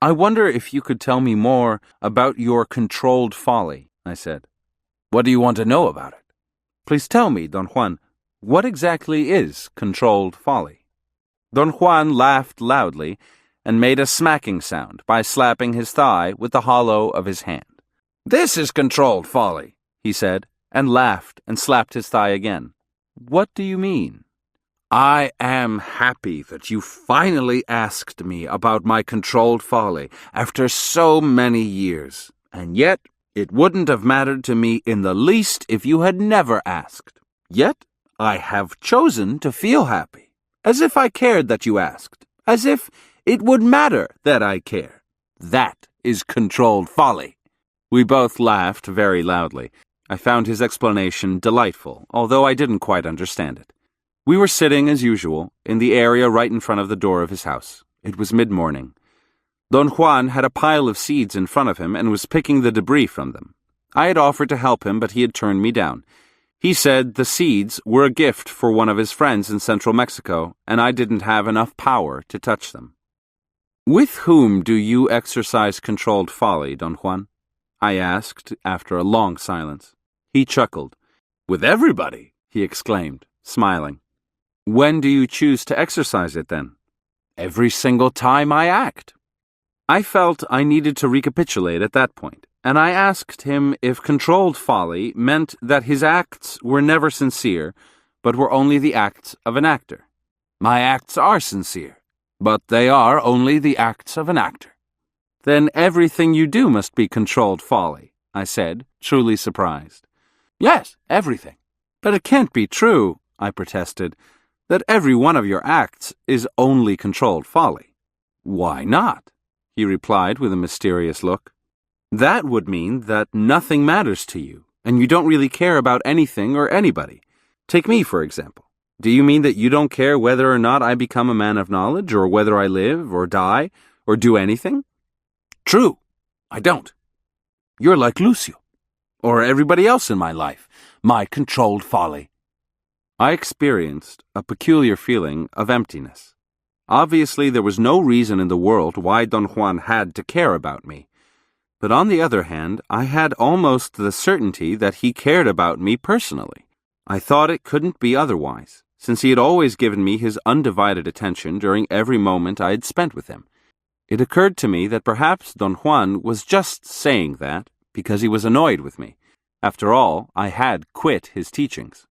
I wonder if you could tell me more about your controlled folly, I said. What do you want to know about it? Please tell me, Don Juan, what exactly is controlled folly? Don Juan laughed loudly and made a smacking sound by slapping his thigh with the hollow of his hand. This is controlled folly, he said, and laughed and slapped his thigh again. What do you mean? I am happy that you finally asked me about my controlled folly after so many years, and yet it wouldn't have mattered to me in the least if you had never asked. Yet I have chosen to feel happy, as if I cared that you asked, as if it would matter that I care. That is controlled folly. We both laughed very loudly. I found his explanation delightful, although I didn't quite understand it. We were sitting, as usual, in the area right in front of the door of his house. It was mid-morning. Don Juan had a pile of seeds in front of him and was picking the debris from them. I had offered to help him, but he had turned me down. He said the seeds were a gift for one of his friends in central Mexico, and I didn't have enough power to touch them. With whom do you exercise controlled folly, Don Juan? I asked after a long silence. He chuckled. With everybody, he exclaimed, smiling. When do you choose to exercise it, then? Every single time I act. I felt I needed to recapitulate at that point, and I asked him if controlled folly meant that his acts were never sincere, but were only the acts of an actor. My acts are sincere, but they are only the acts of an actor. Then everything you do must be controlled folly, I said, truly surprised. Yes, everything. But it can't be true, I protested, that every one of your acts is only controlled folly. Why not? He replied with a mysterious look. That would mean that nothing matters to you, and you don't really care about anything or anybody. Take me, for example. Do you mean that you don't care whether or not I become a man of knowledge, or whether I live, or die, or do anything? True, I don't. You're like Lucio, or everybody else in my life, my controlled folly. I experienced a peculiar feeling of emptiness. Obviously, there was no reason in the world why Don Juan had to care about me. But on the other hand, I had almost the certainty that he cared about me personally. I thought it couldn't be otherwise, since he had always given me his undivided attention during every moment I had spent with him. It occurred to me that perhaps Don Juan was just saying that because he was annoyed with me. After all, I had quit his teachings.